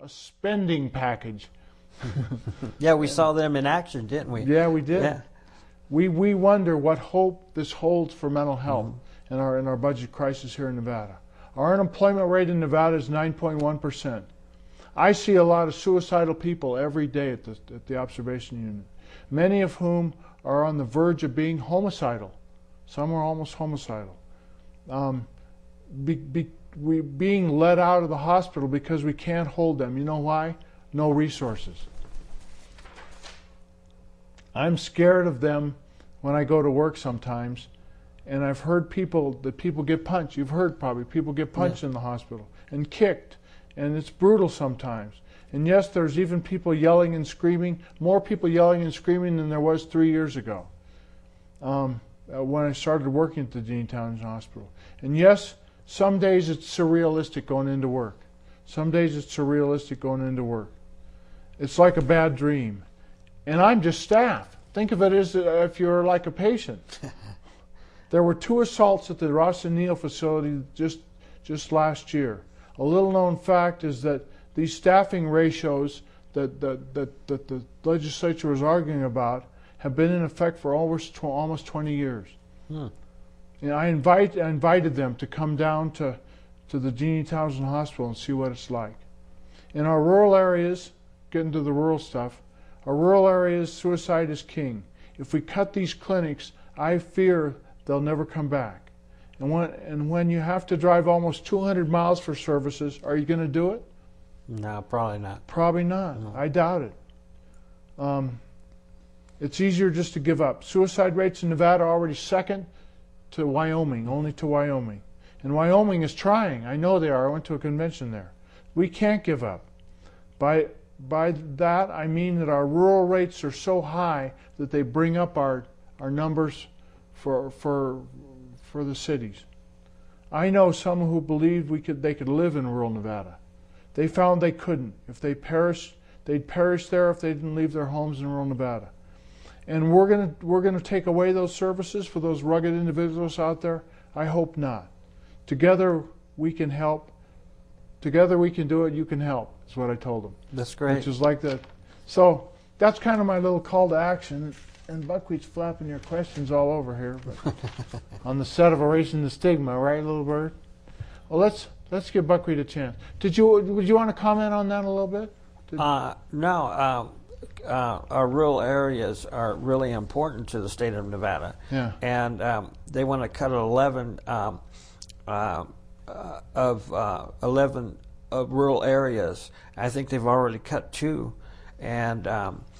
a spending package. Yeah, we saw them in action, didn't we? Yeah, we did. Yeah. We wonder what hope this holds for mental health in our budget crisis here in Nevada. Our unemployment rate in Nevada is 9.1%. I see a lot of suicidal people every day at the observation unit, many of whom are on the verge of being homicidal. Some are almost homicidal. We being let out of the hospital because we can't hold them. You know why? No resources. I'm scared of them when I go to work sometimes, and I've heard people get punched. You've heard probably people get punched in the hospital and kicked, and it's brutal sometimes. And yes, there's even people yelling and screaming, more people yelling and screaming than there was 3 years ago when I started working at the Dean Townsend Hospital. And yes, some days it's surrealistic going into work. Some days it's surrealistic going into work. It's like a bad dream. And I'm just staff. Think of it as if you're like a patient. There were 2 assaults at the Ross and Neal facility just last year. A little known fact is that these staffing ratios that the legislature was arguing about have been in effect for almost 20 years. And I invited them to come down to the Dean Townsend Hospital and see what it's like. In our rural areas, getting to the rural stuff, our rural areas, suicide is king. If we cut these clinics, I fear they'll never come back. And when you have to drive almost 200 miles for services, are you going to do it? No, probably not. Probably not. No. I doubt it. It's easier just to give up. Suicide rates in Nevada are already second to Wyoming, only to Wyoming. And Wyoming is trying. I know they are. I went to a convention there. We can't give up. By that, I mean that our rural rates are so high that they bring up our numbers for the cities. I know some who believed they could live in rural Nevada. They found they couldn't. If they perished, they'd perish there if they didn't leave their homes in rural Nevada. And we're gonna take away those services for those rugged individuals out there? I hope not. Together we can help. Together we can do it. You can help. Is what I told them. That's great. Which is like that. So that's kind of my little call to action. And Buckwheat's flapping your questions all over here, but on the set of Erasing the Stigma, right, little bird? Well, let's give Buckwheat a chance. Would you want to comment on that a little bit? No. Our rural areas are really important to the state of Nevada. Yeah. And they want to cut 11 of rural areas. I think they've already cut 2. And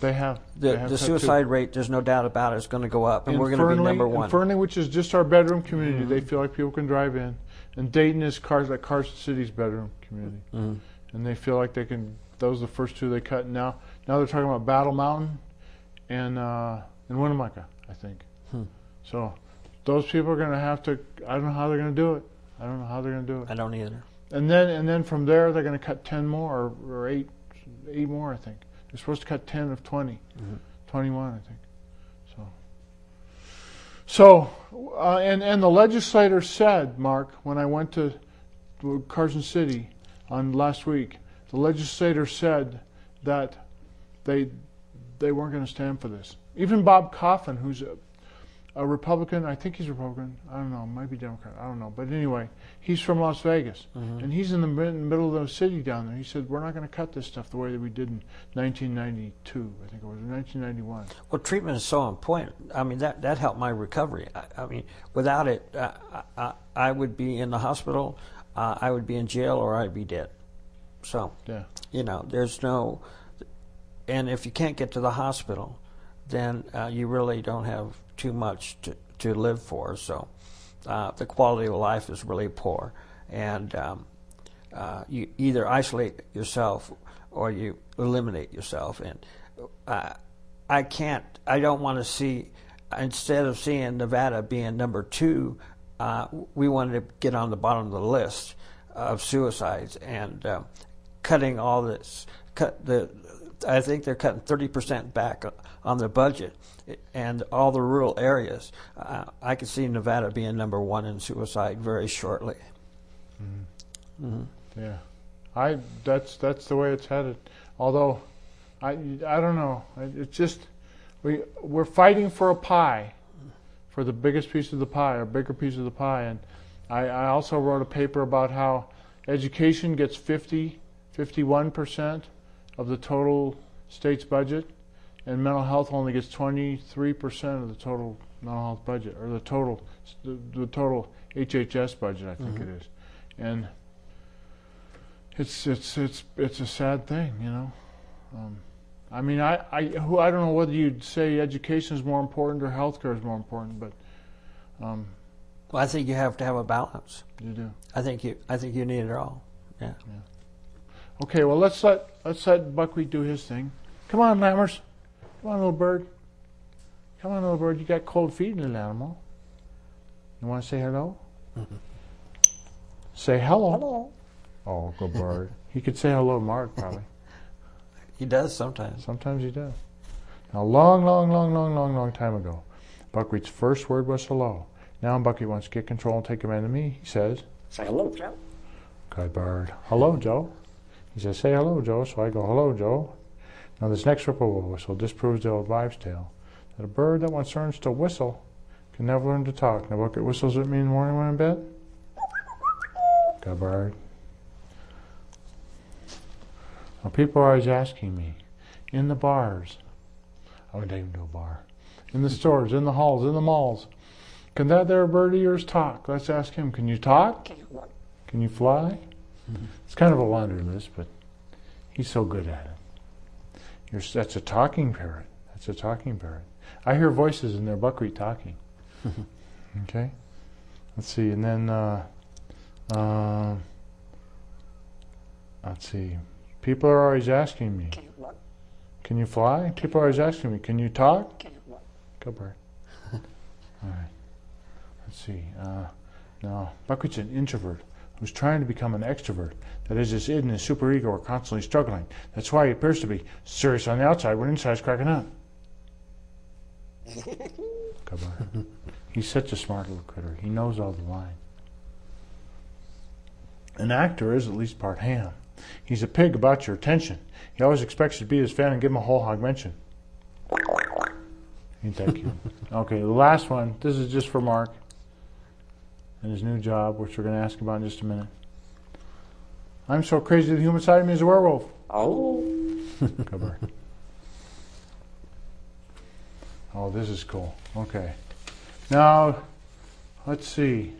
they have the suicide rate, there's no doubt about it, is going to go up, and we're going to be number 1. In Fernley, which is just our bedroom community, they feel like people can drive in. And Dayton is Carson City's bedroom community. And they feel like they can, those are the first 2 they cut. And now they're talking about Battle Mountain and Winnemucca, I think. So those people are going to have to, I don't know how they're going to do it. I don't know how they're going to do it. I don't either. And then from there, they're going to cut 10 more or 8 more, I think. They're supposed to cut 10 of 20, 21, I think. And the legislator said, Mark, when I went to Carson City on last week, the legislator said that they weren't going to stand for this. Even Bob Coffin, who's a Republican, I think he's Republican, I don't know, might be Democrat, I don't know. But anyway, he's from Las Vegas, and he's in the middle of the city down there. He said, we're not going to cut this stuff the way that we did in 1992, I think it was, 1991. Well, treatment is so important. I mean, that helped my recovery. I mean, without it, I would be in the hospital, I would be in jail, or I'd be dead. So, there's no, and if you can't get to the hospital, then you really don't have too much to live for. So the quality of life is really poor, and you either isolate yourself or you eliminate yourself. And I don't want to see, instead of seeing Nevada being number 2, we wanted to get on the bottom of the list of suicides, and cutting all this, I think they're cutting 30% back on their budget, and all the rural areas. I could see Nevada being number 1 in suicide very shortly. Yeah, That's the way it's headed. Although, I don't know. It's just we're fighting for a pie, for the biggest piece of the pie, or bigger piece of the pie. And I also wrote a paper about how education gets 51% of the total state's budget, and mental health only gets 23% of the total mental health budget, or the total HHS budget, I think it is. And it's a sad thing, you know. I mean, I don't know whether you'd say education is more important or healthcare is more important, but well, I think you have to have a balance. You do. I think you need it all. Yeah. Okay, well let's let Buckwheat do his thing. Come on, Lammers. Come on, little bird. Come on, little bird. You got cold feet, little animal. You want to say hello? Say hello. Hello. Oh, good bird. He could say hello to Mark, probably. He does sometimes. Sometimes he does. Now, long time ago, Buckwheat's first word was hello. Now Buckwheat wants to get control and take command of me. He says, say hello, Joe. Good bird. Hello, Joe. He says, say hello, Joe. So I go, hello, Joe. Now this next whippoorwill whistle disproves the old wives' tale that a bird that once learns to whistle can never learn to talk. Now Buckwheat whistles at me in the morning when I'm in bed. Good bird. Now people are always asking me, in the bars, I wouldn't take him to a bar, in the stores, in the halls, in the malls, can that there bird of yours talk? Let's ask him, can you talk? Can you fly? It's kind of a laundry list, but he's so good at it. That's a talking parrot. That's a talking parrot. I hear voices in there, Buckwheat talking. Okay? Let's see, and then, let's see. People are always asking me, can you fly? People are always asking me, can you talk? Good bird. All right. Let's see. Now, Buckwheat's an introvert who's trying to become an extrovert. That is, his id and his superego are constantly struggling. That's why he appears to be serious on the outside when inside is cracking up. Good bird. He's such a smart little critter. He knows all the lines. An actor is at least part ham. He's a pig about your attention. He always expects you to be his fan and give him a whole hog mention. Ain't that cute? Okay, the last one. This is just for Mark and his new job, which we're going to ask about in just a minute. I'm so crazy the human side of me is a werewolf. Oh. Good bird. Oh, this is cool. Okay. Now, let's see.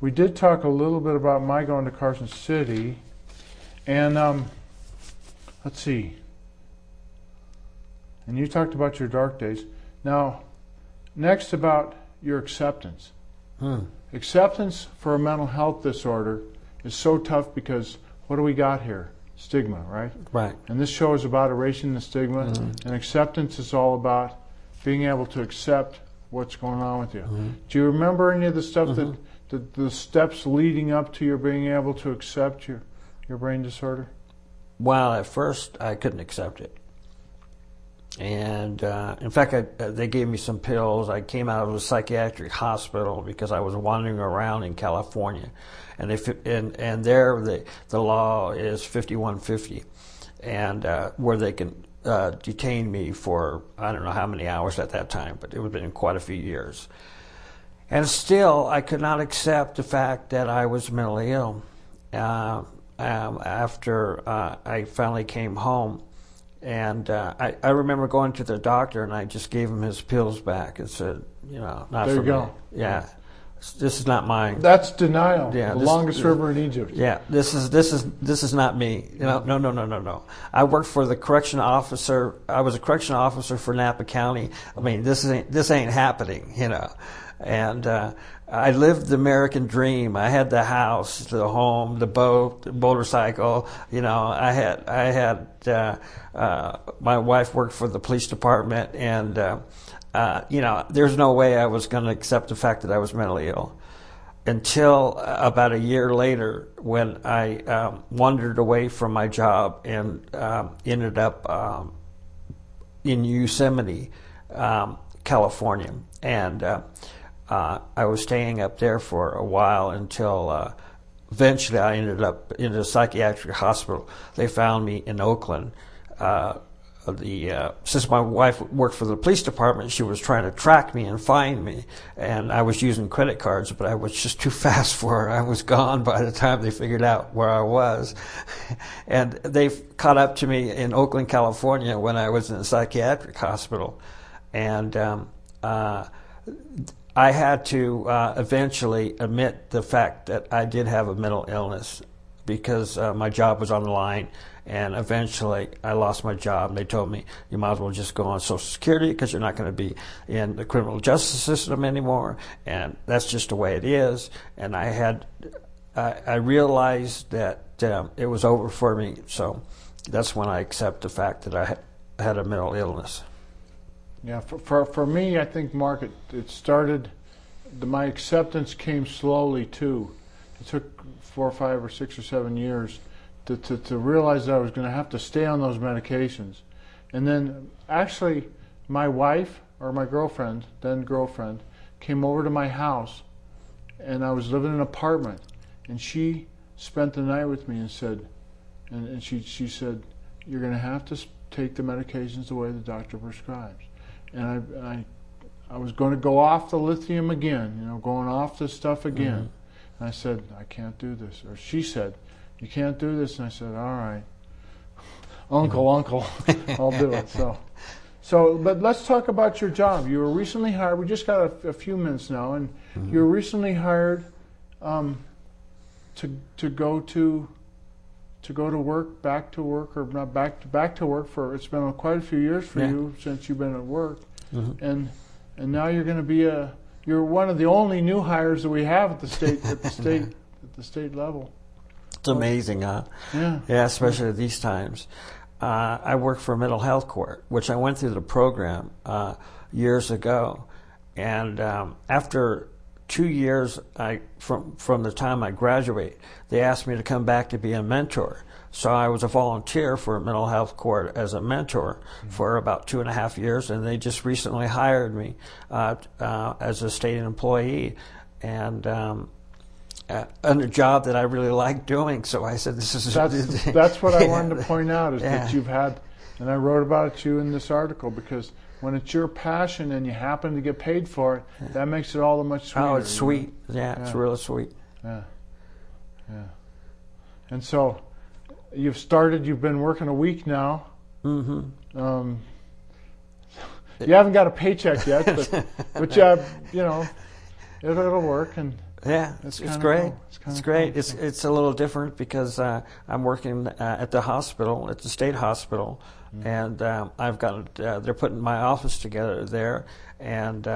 We did talk a little bit about my going to Carson City, and let's see. And you talked about your dark days. Now, next about your acceptance. Acceptance for a mental health disorder is so tough because what do we got here? Stigma, right? Right. And this show is about erasing the stigma, and acceptance is all about being able to accept what's going on with you. Do you remember any of the stuff that the steps leading up to your being able to accept your brain disorder? Well, at first I couldn't accept it. And in fact, they gave me some pills. I came out of a psychiatric hospital because I was wandering around in California, and there the law is 5150, and where they can detain me for I don't know how many hours at that time, but it would have been quite a few years. And still, I could not accept the fact that I was mentally ill. After I finally came home. And I remember going to the doctor, and I just gave him his pills back and said, not there for you me. go. Yeah, this is not mine. That's denial. Yeah, the longest river in Egypt. Yeah, this is not me. No. I worked for the correction officer. I was a correction officer for Napa County. I mean, this ain't happening. And I lived the American dream. I had the house, the home, the boat, the motorcycle. I had my wife worked for the police department, and there's no way I was going to accept the fact that I was mentally ill until about a year later, when I wandered away from my job and ended up in Yosemite, California, and I was staying up there for a while until eventually I ended up in a psychiatric hospital. They found me in Oakland. Since my wife worked for the police department, she was trying to track me and find me, and I was using credit cards, but I was just too fast for her. I was gone by the time they figured out where I was. And they caught up to me in Oakland, California, when I was in a psychiatric hospital. And I had to eventually admit the fact that I did have a mental illness, because my job was on the line, and eventually I lost my job. They told me, you might as well just go on Social Security because you're not going to be in the criminal justice system anymore, and that's just the way it is. And I realized that it was over for me, so that's when I accept the fact that I had a mental illness. Yeah, for me, I think, Mark, it started, my acceptance came slowly too. It took 4 or 5 or 6 or 7 years to realize that I was going to have to stay on those medications. And then actually my wife, or my girlfriend, then girlfriend, came over to my house, and I was living in an apartment, and she spent the night with me and said, and she said, you're going to have to take the medications the way the doctor prescribes. And I was going to go off the lithium again, going off this stuff again. Mm-hmm. And I said, I can't do this. Or she said, you can't do this. And I said, all right, uncle, I'll do it. So, but let's talk about your job. You were recently hired. We just got a few minutes now, and mm-hmm. you were recently hired to go to work, back to work, or not back to work for. It's been quite a few years for you since you've been at work, mm-hmm. and now you're going to be you're one of the only new hires that we have at the state level. It's amazing, huh? Yeah. Yeah, especially these times. I work for a mental health court, which I went through the program years ago, and after 2 years from the time I graduated, they asked me to come back to be a mentor. So I was a volunteer for a mental health court as a mentor mm-hmm. for about 2.5 years, and they just recently hired me as a state employee, and a job that I really like doing. So I said, "This is." That's what I wanted to point out is that you've had, and I wrote about it in this article, because when it's your passion and you happen to get paid for it, that makes it all the much sweeter. Oh, it's sweet. Yeah, it's really sweet. Yeah. And so, you've been working a week now. Mm-hmm. You haven't got a paycheck yet, but it'll work, and it's great. It's great. It's a little different because I'm working at the hospital, at the state hospital. Mm-hmm. And I've got they're putting my office together there, and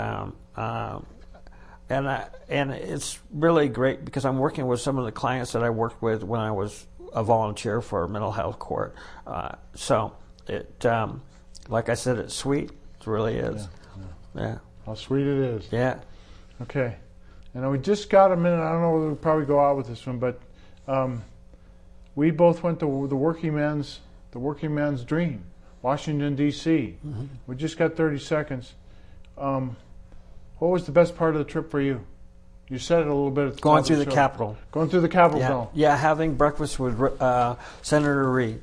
it's really great because I'm working with some of the clients that I worked with when I was a volunteer for a mental health court. So it, like I said, it's sweet. It really is. Yeah. How sweet it is. Yeah. Okay. And we just got a minute. I don't know whether we'll probably go out with this one, but we both went to the working man's dream, Washington, D.C. Mm-hmm. We just got 30 seconds. What was the best part of the trip for you? You said it a little bit at the Going through the Capitol. Going through the Capitol Zone. Yeah, having breakfast with Senator Reid.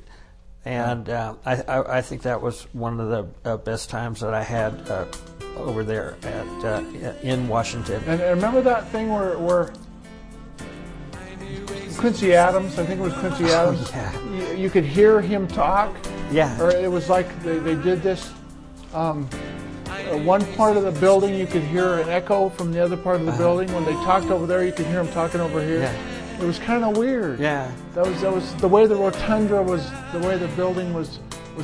And I think that was one of the best times that I had over there in Washington. And remember that thing where Quincy Adams, I think it was Quincy Adams, you could hear him talk? Yeah. Or it was like they did this, one part of the building you could hear an echo from the other part of the building. When they talked over there, you could hear them talking over here. Yeah. It was kind of weird. Yeah. That was the way the rotunda was, the way the building was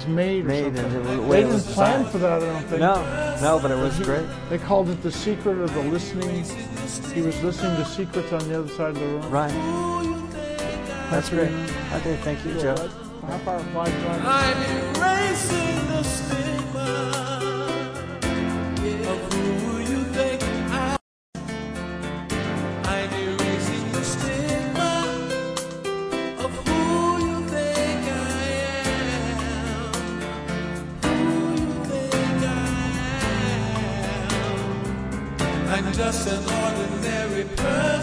made. They didn't plan for that, I don't think. No, but it was great. They called it the secret of the listening. He was listening to secrets on the other side of the room. Right. That's great. Okay, thank you, Joe. Half hour flight drive. I'm erasing the stigma of who you think I am. I'm erasing the stigma of who you think I am. Who you think I am. I'm just an ordinary person.